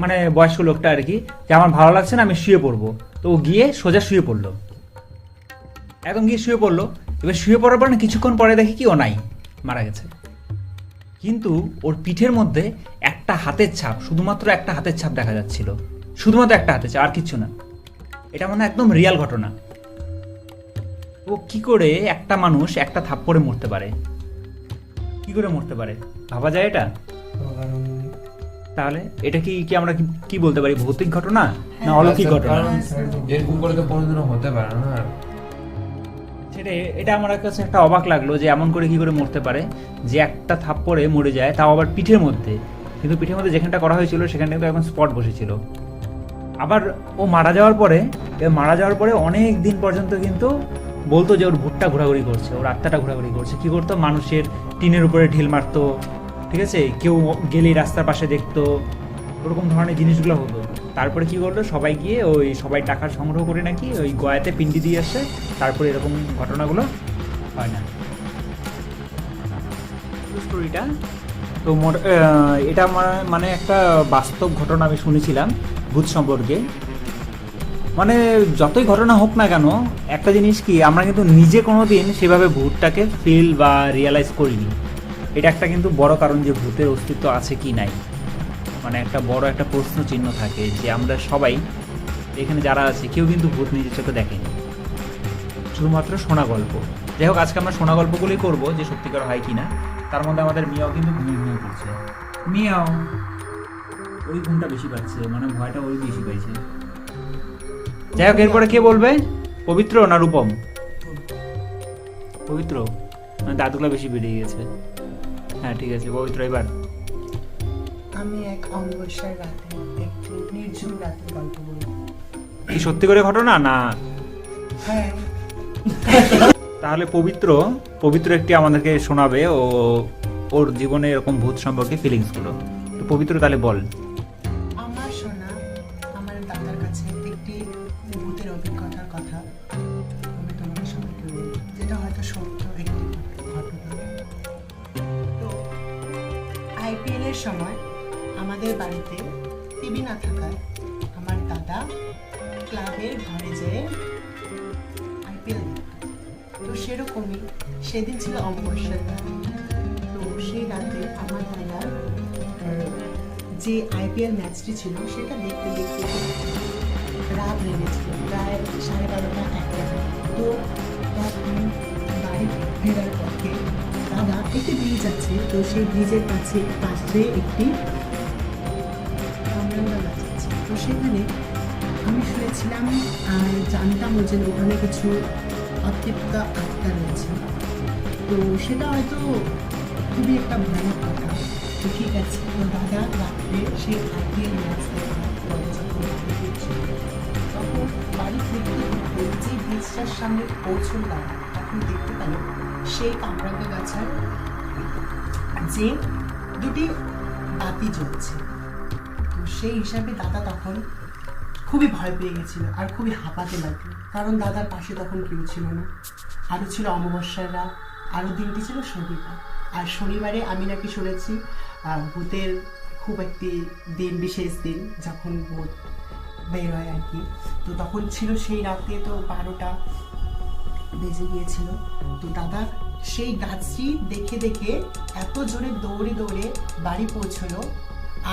মানে বয়স্ক লোকটা আর কি, যে আমার ভালো লাগছে না, আমি শুয়ে পড়বো। তো ও গিয়ে সোজা শুয়ে পড়লো, একদম গিয়ে শুয়ে পড়লো। এবার শুয়ে পড়ার পর না কিছুক্ষণ পরে দেখি কি ও নাই, মারা গেছে। কিন্তু ওর পিঠের মধ্যে একটা হাতের ছাপ, শুধুমাত্র একটা হাতের ছাপ দেখা যাচ্ছিল, শুধুমাত্র একটা হাতের ছাপ, আর কিচ্ছু না। এটা মানে একদম রিয়াল ঘটনা। ও কি করে একটা মানুষ একটা থাপ্পড়ে মরতে পারে, কি করে মরতে পারে ভাবা যায় এটা? তাহলে এটা কি আমরা কি বলতে পারি, ভৌতিক ঘটনা না অলৌকিক ঘটনা? কারণ এর উপরে তো কোনোদিনও হতে পারে না। সেটাই, এটা আমার কাছে একটা অবাক লাগলো যে এমন করে কি করে মরতে পারে, যে একটা থাপ্পড়ে মরে যায়, তাও আবার পিঠের মধ্যে। কিন্তু পিঠের মধ্যে যেখানটা করা হয়েছিল সেখানে কিন্তু এখন স্পট বসেছিল। আবার ও মারা যাওয়ার পরে অনেক দিন পর্যন্ত কিন্তু বলতো যে ওর ভুট্টা ঘোরাঘুরি করছে, ওর আত্মাটা ঘোরাঘুরি করছে। কি করতো, মানুষের টিনের উপরে ঢিল মারতো, ঠিক আছে, কেউ গেলেই রাস্তার পাশে দেখতো, ওরকম ধরনের জিনিসগুলো হতো। তারপরে কি করলো, সবাই গিয়ে ওই সবাই টাকা সংগ্রহ করে নাকি ওই গয়াতে পিন্ডি দিয়ে আসে, তারপরে এরকম ঘটনাগুলো হয় না। স্টোরিটা তো এটা আমার মানে একটা বাস্তব ঘটনা আমি শুনেছিলাম ভূত সম্পর্কে। মানে যতই ঘটনা হোক না কেন, একটা জিনিস কি, আমরা কিন্তু নিজে কোনো দিন সেভাবে ভূতটাকে ফিল বা রিয়েলাইজ করিনি। এটা একটা কিন্তু বড় কারণ যে ভূতের অস্তিত্ব আছে কি নাই, মানে একটা বড় একটা প্রশ্ন চিহ্ন থাকে যে আমরা সবাই এখানে যারা আছে কেউ কিন্তু ভূত নিজের চোখে দেখেনি, শুধুমাত্র শোনা গল্প। যাই হোক, আজকে আমরা শোনা গল্পগুলোই করবো যে সত্যিকার হয় কি না। তার মধ্যে আমাদের মিয়াও কিন্তু ঘুমিয়ে ঘুমিয়ে পড়ছে। মিয়াও ওই ঘুমটা বেশি পাচ্ছে, মানে ভয়টা ওই বেশি পাইছে। যাই হোক, এরপরে কে বলবে, পবিত্র না রূপম? পবিত্র, মানে দাদুগুলো বেশি বেরিয়ে গেছে। হ্যাঁ ঠিক আছে, পবিত্র এবার। আমি এক অমাবস্যার রাতে একটি নির্ঝুম রাতের গল্প বলবো। কি সত্যি করে ঘটনা না? হ্যাঁ, তাহলে পবিত্র একটি আমাদেরকে শোনাবে ও ওর জীবনে এরকম ভূত সম্পর্কে ফিলিংসগুলো। তো পবিত্র তাহলে বল। আমার শোনা আমার দাদার কাছে একটি ভূতের অভিজ্ঞতার কথা আমি তোমাদের সবাইকে বলবো, যেটা হয়তো সত্য একটি ঘটনা। তো আইপিএল এর সময় আমাদের বাড়িতে টিভি না থাকায় আমার দাদা ক্লাবের ঘরে যেয়ে আইপিএল দেখত। তো সেরকমই সেদিন ছিল অমাবস্যার রাত। তো সেই রাতে আমার দাদার যে আইপিএল ম্যাচটি ছিল সেটা দেখতে দেখতে রাত নেমেছিল, প্রায় 12:30-1টা। তো তখন বাড়ি ফেরার পথে দাদা একটি ব্রিজ আছে, তো সেই ব্রিজের পাশে একটি কামরাঙ্গা গাছ আছে। তো সেখানে আমি শুনেছিলাম আর জানতামও যে ওখানে কিছু অতৃপ্ত আত্মা রয়েছে। তো সেটা হয়তো খুবই একটা ভয়ানক কথা। তো ঠিক আছে, তো দাদা রাত্রে সেই আইপিএল ম্যাচ দেখার পরে যখন বাড়ি ফিরছিল, তখন বাড়ি ফিরতে ফিরতে যে ব্রিজটার সামনে পৌঁছল দাদা, তখন দেখতে পেল সেই কামরাঙ্গা গাছের যে দুটি বাতি জ্বলছে। তো সেই হিসাবে দাদা তখন খুবই ভয় পেয়ে গেছিল আর খুবই হাঁপাতে লাগলো, কারণ দাদার পাশে তখন কেউ ছিল না। আরও ছিল অমাবস্যার রাত, আরও দিনটি ছিল শনিবার। আর শনিবারে আমি নাকি শুনেছি ভূতের খুব একটি দিন, বিশেষ দিন যখন ভূত বের হয় আর কি। তো তখন ছিল সেই রাতে, তো 12টা বেজে গিয়েছিল। তো দাদা সেই গাছটি দেখে দেখে এত জোরে দৌড়ে দৌড়ে বাড়ি পৌঁছলো,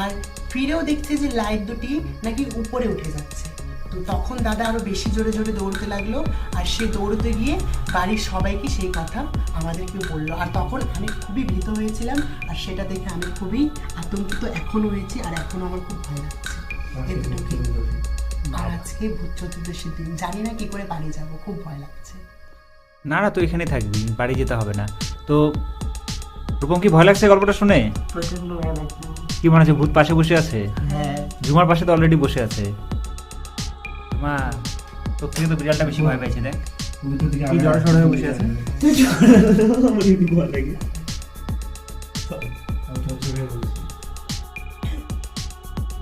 আর ফিরেও দেখছে যে লাইট দুটি নাকি উপরে উঠে যাচ্ছে। তো তখন দাদা আরো বেশি জোরে জোরে দৌড়তে লাগলো, আর সে দৌড়তে গিয়ে বাড়ির সবাইকে সেই কথা আমাদেরকে বললো। আর তখন আমি খুবই ভীত হয়েছিলাম, আর সেটা দেখে আমি খুবই আতঙ্কিত এখনো হয়েছি, আর এখনো আমার খুব ভয় লাগছে। এতটুকুই। আর আজকে ভূত চতুর্দশীর দিন, জানি না কি করে বাড়ি যাব, খুব ভয় লাগছে। না না, তো এখানে থাকবি, বাড়ি যেতে হবে না। তো রূপম, কি ভয় লাগছে গল্পটা শুনে? প্রচন্ড ভালো লাগছে। কি মনে হচ্ছে ভূত পাশে বসে আছে? হ্যাঁ, ঝুমার পাশে তো অলরেডি বসে আছে। মা, তোর থেকে তো বিড়ালটা বেশি ভয় পাইছে, দেখ কি জড়সড় হয়ে বসে আছে।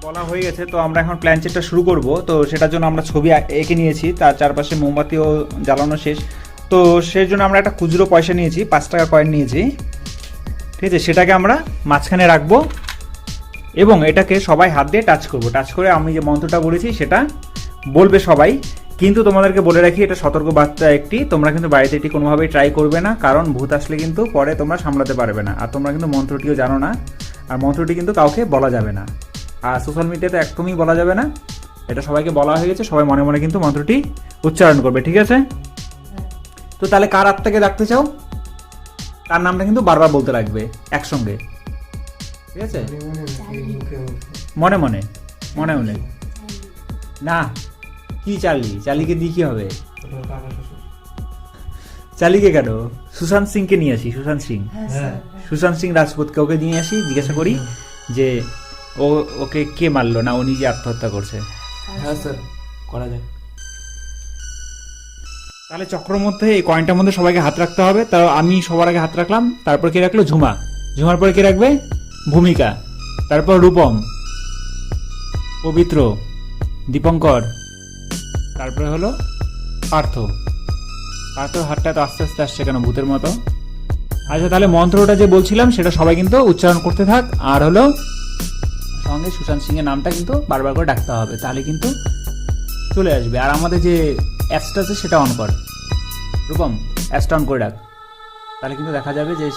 বলা হয়ে গেছে, তো আমরা এখন প্ল্যান চেটটা শুরু করব। তো সেটার জন্য আমরা ছবি এঁকে নিয়েছি, তার চারপাশে মোমবাতিও জ্বালানো শেষ। তো সেই জন্য আমরা একটা খুচরো পয়সা নিয়েছি, 5 টাকা কয়েন নিয়েছি, ঠিক আছে। সেটাকে আমরা মাঝখানে রাখবো এবং এটাকে সবাই হাত দিয়ে টাচ করব। টাচ করে আমি যে মন্ত্রটা বলেছি সেটা বলবে সবাই। কিন্তু তোমাদেরকে বলে রাখি, এটা সতর্ক বার্তা একটি, তোমরা কিন্তু বাড়িতে এটি কোনোভাবেই ট্রাই করবে না, কারণ ভূত আসলে কিন্তু পরে তোমরা সামলাতে পারবে না। আর তোমরা কিন্তু মন্ত্রটিও জানো না, আর মন্ত্রটি কিন্তু কাউকে বলা যাবে না, আর সোশ্যাল মিডিয়াতে একদমই বলা যাবে না। এটা সবাইকে বলা হয়ে গেছে, সবাই মনে মনে কিন্তু মন্ত্রটি উচ্চারণ করবে, ঠিক আছে? তো তাহলে কার আত্মাকে ডাকতে চাও, তার নামটা কিন্তু বারবার বলতে লাগবে একসঙ্গে, ঠিক আছে? মনে মনে মনে মনে না। কি চার্লিকে দিয়ে কি হবে? চার্লিকে কেন, সুশান্ত সিংকে নিয়ে আসি। সুশান্ত সিং রাজপুতকে ওকে নিয়ে আসি, জিজ্ঞাসা করি যে ওকে কে মারলো, না ও নিজে আত্মহত্যা করছে। হ্যাঁ স্যার, করা যায়। তাহলে চক্রের মধ্যে এই কয়েনটার মধ্যে সবাইকে হাত রাখতে হবে। তাও আমি সবার আগে হাত রাখলাম, তারপর কে রাখলো? ঝুমার পরে কে রাখবে? ভূমিকা, তারপর রূপম, পবিত্র, দীপঙ্কর, তারপরে হলো পার্থ। পার্থর হাতটা তো আস্তে আস্তে আসছে কেন ভূতের মতো। আচ্ছা, তাহলে মন্ত্রটা যে বলছিলাম সেটা সবাই কিন্তু উচ্চারণ করতে থাক, আর হলো সঙ্গে সুশান্ত সিং এর নামটা কিন্তু বারবার করে ডাকতে হবে, তাহলে কিন্তু চলে আসবে। আর আমাদের যে অ্যাপসটা আছে সেটা অন কর রূপম, অ্যাপসটা অন করে ডাক, তাহলে কিন্তু দেখা যাবে যে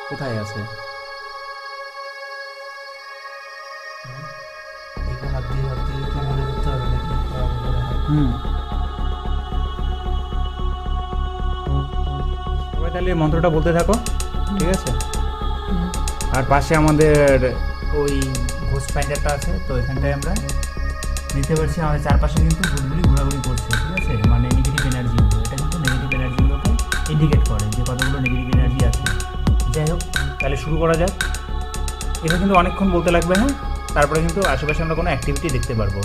কোথায় আছে। হাত দিয়ে কি মনে করতে হবে নাকি? সবাই তাহলে মন্ত্রটা বলতে থাকো, ঠিক আছে? আর পাশে আমাদের ওই ঘোস্ট ফাইন্ডারটা আছে, তো এখানটায় আমরা দেখতে পাচ্ছি আমাদের চারপাশে কিন্তু ভূতগুলি ঘোরাঘুরি করছে, ঠিক আছে? মানে নেগেটিভ এনার্জিগুলো, এটা কিন্তু নেগেটিভ এনার্জিগুলোকে ইন্ডিকেট করে যে কতগুলো নেগেটিভ এনার্জি আছে। যাই হোক, তাহলে শুরু করা যাক। এটা কিন্তু অনেকক্ষণ বলতে লাগবে, হ্যাঁ? তারপরে কিন্তু আশেপাশে আমরা কোনো অ্যাক্টিভিটি দেখতে পারবো।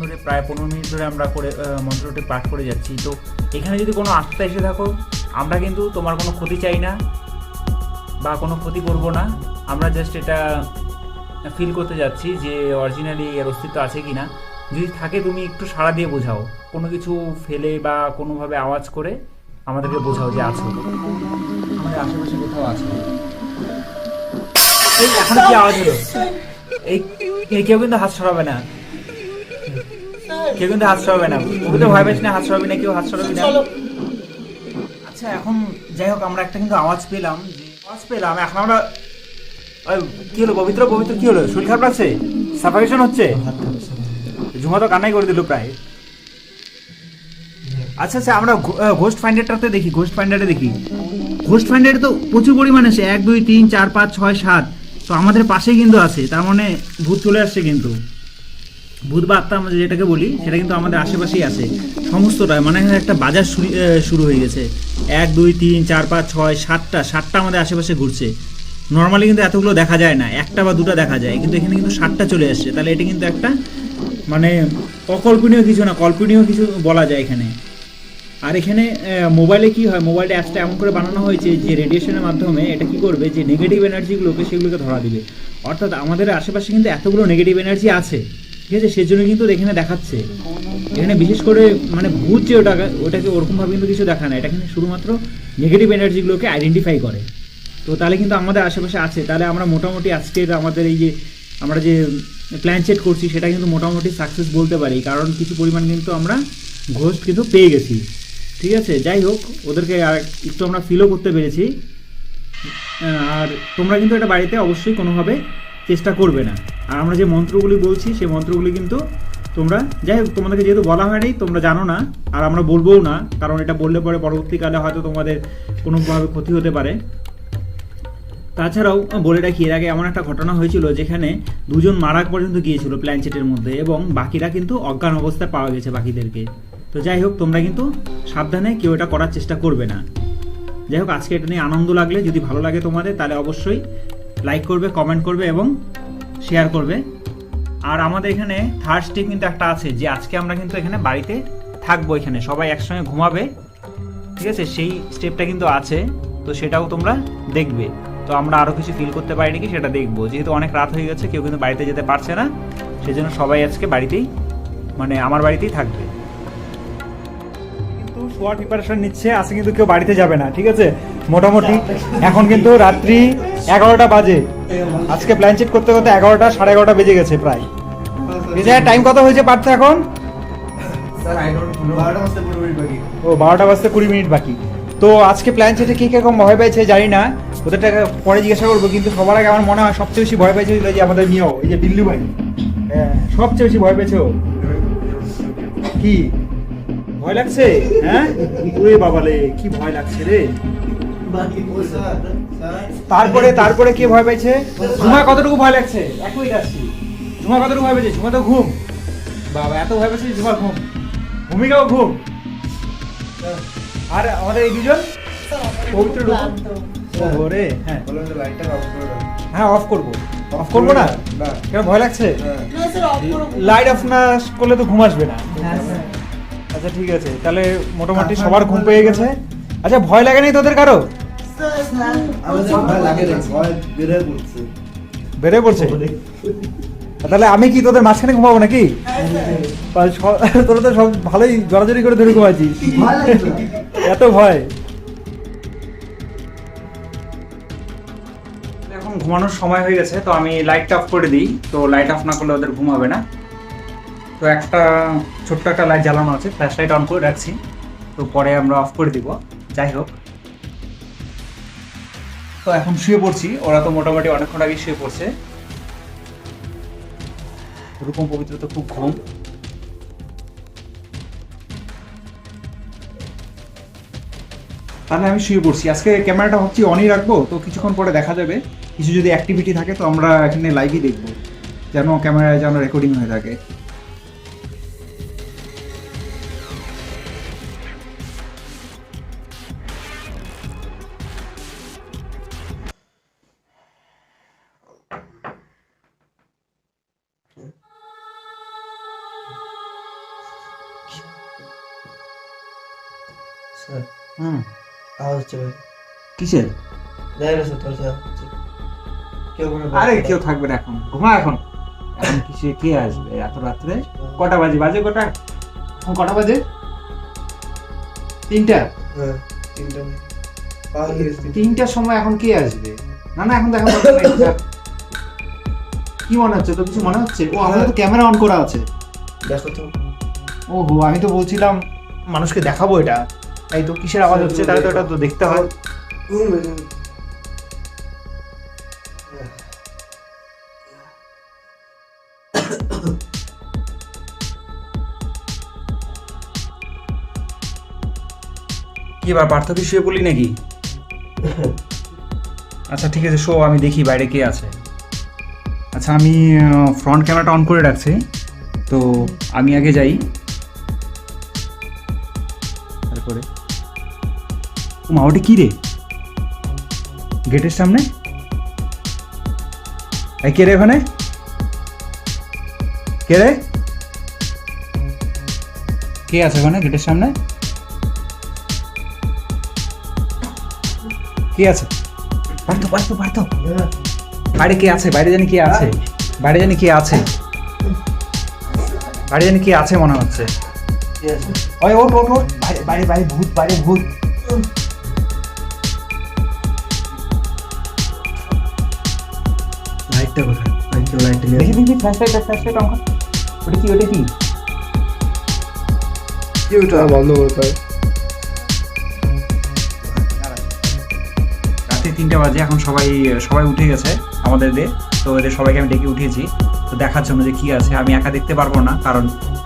ধরে প্রায় 15 মিনিট ধরে আমরা করে মন্ত্রটি পাঠ করে যাচ্ছি। তো এখানে যদি কোনো আত্মা এসে থাকো, আমরা কিন্তু তোমার কোনো ক্ষতি চাই না বা কোনো ক্ষতি করব না। আমরা জাস্ট এটা ফিল করতে যাচ্ছি যে অরিজিনালি এর অস্তিত্ব আছে কি না। যদি থাকে তুমি একটু সাড়া দিয়ে বোঝাও, কোনো কিছু ফেলে বা কোনোভাবে আওয়াজ করে আমাদেরকে বোঝাও যে আছো, আমাদের আশেপাশে কোথাও আছো। এই এখন কি আওয়াজ হলো? এই কেউ কিন্তু হাত সরাবে না, কেউ কিন্তু হাত সরাবে না। ওকে তো ভয় পাচ্ছি না, হাত সরাবি না, কেউ হাত সরাবি না। আচ্ছা, এখন যাই হোক, আমরা একটা কিন্তু আওয়াজ পেলাম, এখন আমরা কি হলো পবিত্র কি হলো? শরীর খারাপ লাগছে? সাফাকেশন হচ্ছে? ঝুমা তো কান্নাই করে দিল প্রায়। আচ্ছা, আমরা ঘোস্ট ফাইন্ডারটাতে দেখি, ঘোস্ট ফাইন্ডারে তো প্রচুর পরিমাণে আছে, 1 2 3 4 5 6 7। তো আমাদের পাশেই কিন্তু আছে, তার মানে ভূত চলে আসছে কিন্তু। ভূত বা আত্মা আমরা যেটাকে বলি সেটা কিন্তু আমাদের আশেপাশেই আছে সমস্তটা। মানে একটা বাজার শুরু হয়ে গেছে। 1 2 3 4 5 6 7টা আমাদের আশেপাশে ঘুরছে। নর্মালি কিন্তু এতগুলো দেখা যায় না, একটা বা দুটো দেখা যায়, কিন্তু এখানে কিন্তু 7টা চলে আসছে। তাহলে এটা কিন্তু একটা মানে অকল্পনীয় কিছু না, কল্পনীয় কিছু বলা যায় এখানে। আর এখানে মোবাইলে কি হয়, মোবাইলে অ্যাপসটা এমন করে বানানো হয়েছে যে রেডিয়েশনের মাধ্যমে এটা কি করবে, যে নেগেটিভ এনার্জিগুলোকে সেগুলোকে ধরা দিবে। অর্থাৎ আমাদের আশেপাশে কিন্তু এতগুলো নেগেটিভ এনার্জি আছে, ঠিক আছে? সেজন্য কিন্তু এখানে দেখাচ্ছে। এখানে বিশেষ করে মানে ভূত যে ওটাকে ওরকমভাবে কিন্তু কিছু দেখা না, এটা কিন্তু শুধুমাত্র নেগেটিভ এনার্জিগুলোকে আইডেন্টিফাই করে। তো তাহলে কিন্তু আমাদের আশেপাশে আছে। তাহলে আমরা মোটামুটি আজকের আমাদের এই যে আমরা যে প্ল্যান সেট করছি সেটা কিন্তু মোটামুটি সাকসেস বলতে পারি, কারণ কিছু পরিমাণ কিন্তু আমরা ঘোস্ট কিন্তু পেয়ে গেছি, ঠিক আছে? যাই হোক, ওদেরকে আর একটু আমরা ফিলও করতে পেরেছি। আর তোমরা কিন্তু এটা বাড়িতে অবশ্যই কোনোভাবে চেষ্টা করবে না। আর আমরা যে মন্ত্রগুলি বলছি সেই মন্ত্রগুলি কিন্তু তোমরা, যাই হোক, তোমাদেরকে যেহেতু বলা হয়নি তোমরা জানো না, আর আমরা বলবোও না, কারণ এটা বললে পরে পরবর্তীকালে হয়তো তোমাদের কোনোভাবে ক্ষতি হতে পারে। তাছাড়াও বলে রাখি, এর আগে এমন একটা ঘটনা হয়েছিল যেখানে 2 জন মারা পর্যন্ত গিয়েছিল প্ল্যানচেটের মধ্যে, এবং বাকিরা কিন্তু অজ্ঞান অবস্থায় পাওয়া গেছে বাকিদেরকে। তো যাই হোক, তোমরা কিন্তু সাবধানে কেউ এটা করার চেষ্টা করবে না। যাই হোক, আজকে এটা নিয়ে আনন্দ লাগলে, যদি ভালো লাগে তোমাদের, তাহলে অবশ্যই লাইক করবে, কমেন্ট করবে এবং শেয়ার করবে। আর আমাদের এখানে থার্ড স্টেপ কিন্তু একটা আছে, যে আজকে আমরা কিন্তু এখানে বাড়িতে থাকবো, এখানে সবাই একসঙ্গে ঘুমাবে, ঠিক আছে? সেই স্টেপটা কিন্তু আছে, তো সেটাও তোমরা দেখবে। তো আমরা আরও কিছু ফিল করতে পারি নাকি সেটা দেখবো, যেহেতু অনেক রাত হয়ে গেছে, কেউ কিন্তু বাড়িতে যেতে পারছে না। সেই জন্য সবাই আজকে বাড়িতেই, মানে আমার বাড়িতেই থাকবে। কিন্তু শোয়ার প্রিপারেশন নিচ্ছে, আজকে কিন্তু কেউ বাড়িতে যাবে না, ঠিক আছে? মোটামুটি এখন কিন্তু রাত্রি 11টা বাজে। আজকে প্ল্যান চেক করতে করতে 11টা 11:30 বেজে গেছে প্রায়। টাইম কত হয়েছে পার্থ এখন? Sir I don't know. 12টা বাজতে 15 মিনিট বাকি। ও 12টা বাজতে 20 মিনিট বাকি। তো আজকে প্ল্যান চেটে কি কিরকম ভয় পেয়েছে জানি না, ওদেরটা পরে জিজ্ঞাসা করবো। কিন্তু সবার আগে আমার মনে হয় সবচেয়ে বেশি ভয় পেয়েছে যে আমাদের মিও, এই যে বিল্লু ভাই, হ্যাঁ সবচেয়ে বেশি ভয় পেয়েছে ও। কি ভয় লাগছে? হ্যাঁ ওরে বাবালে কি ভয় লাগছে রে। তারপরে কে ভয় পেয়েছে? ঝুমা কতটুকু ভয় লাগছে? একই আসছি। ঝুমা কতটুকু ভয় পেয়েছে? ঝুমা তো ঘুম। বাবা এত ভয় পেয়েছে ঝুমা ঘুম, ভূমিকাও ঘুম। আর আমাদের এই দুজন পবিত্র রূপ। ওরে হ্যাঁ বললাম যে লাইটটা অফ করে দাও। হ্যাঁ অফ করবো না? না। কেন ভয় লাগছে? হ্যাঁ। না স্যার অফ করো। লাইট অফ না করলে তো ঘুম আসবে না। হ্যাঁ স্যার। আচ্ছা ঠিক আছে, তাহলে মোটামুটি সবার ঘুম পেয়ে গেছে। আচ্ছা ভয় লাগে নাই তোদের কারো? আমাদের ভয় লাগে না, ভয় বেড়ে পড়ছে। বেড়ে পড়ছে? তাহলে আমি কি তোদের মাঝখানে ঘুমাবো নাকি? তোরা তো সব ভালোই জড়াজড়ি করে ধরে ঘুমাচ্ছিস। ভয় লাগে তো। এত ভয়। এখন ঘুমানোর সময় হয়ে গেছে, তো আমি লাইটটা অফ করে দিই। তো লাইট অফ না করলে ওদের ঘুম হবে না। তো একটা ছোট্ট একটা লাইট জ্বালানো আছে, ফ্ল্যাশ লাইট অন করে রাখছি। তো পরে আমরা অফ করে দিব। যাই হোক, তো এখন শুয়ে পড়ছি। ওরা তো মোটামুটি অনেকক্ষণ আগে শুয়ে পড়ছে। রূপম পবিত্র তো খুব ঘুম। তাহলে আমি শুয়ে পড়ছি। আজকে ক্যামেরাটা ভাবছি অনই রাখবো, তো কিছুক্ষণ পরে দেখা যাবে। কিছু যদি অ্যাক্টিভিটি থাকে তো আমরা এখানে লাইভই দেখবো, যেন ক্যামেরায় যেন রেকর্ডিং হয়ে থাকে। স্যার হুম, আওয়াজ হচ্ছে ভাই। কিসের? যাই না স্যার, দরজা হচ্ছে। কেউ মনে হয় আরে কেউ থাকবে না এখন, ঘুমা এখন। এখন কিসে কে আসবে এত রাত্রে? কটা বাজে? কটা? এখন কটা বাজে? 3টা। হ্যাঁ 3টা বাজে। পাওয়া গেছে। 3টার সময় এখন কে আসবে? না না এখন দেখো কি মনে হচ্ছে? তো কিছু মনে হচ্ছে? ও আমাদের তো ক্যামেরা অন করা আছে। দেখো তো। ওহো, আমি তো বলছিলাম মানুষকে দেখাবো এটা। এই তো কিসের আওয়াজ হচ্ছে? তাহলে তো এটা তো দেখতে হয়। কি এবার পার্থ কি শুয়ে পড়লি নাকি? আচ্ছা ঠিক আছে, শো আমি দেখি বাইরে কে আছে। আচ্ছা আমি ফ্রন্ট ক্যামেরাটা অন করে রাখছি, তো আমি আগে যাই। তারপরে মা ওটা কি রে? গেটের সামনে এই কে রে? ওখানে কে রে? কে আছে ওখানে গেটের সামনে? কে আছে? পার্থ বাইরে কে আছে? বাইরে জানি কে আছে। বাইরে জানি কে আছে মনে হচ্ছে। ওই ওঠ। বাইরে ভূত। লাইটটা কোথায়? লাইটটা দেখি ফ্ল্যাশ লাইট অন কর। ওটা কি? কি ওটা বন্ধ করতে হয়? রাতে 3টা বাজে, এখন সবাই উঠে গেছে আমাদের দিয়ে। তো এদের সবাইকে আমি ডেকে উঠিয়েছি তো দেখার জন্য যে কি আছে। আমি একা দেখতে পারবো না, কারণ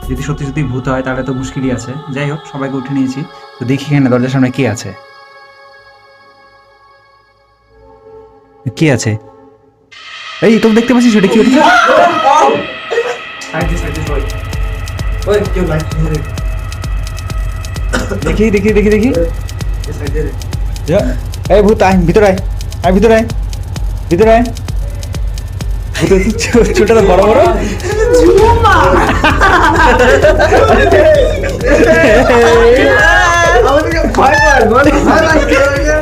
যদি সত্যি ভূত হয় তাহলে তো মুশকিলই আছে। যাই হোক, সবাইকে উঠে নিয়েছি। তো দেখি এখানে দরজার সামনে কে আছে। এই তুমি দেখতে পাচ্ছিস ওটা কি? ওই কেউ লাইট ধরে। দেখি এই সাইডে রে। এই ভূত আয় ভিতরে আয় ভূত ছোট বড় আমাদেরকে ভয় পায়, ভয় লাগে।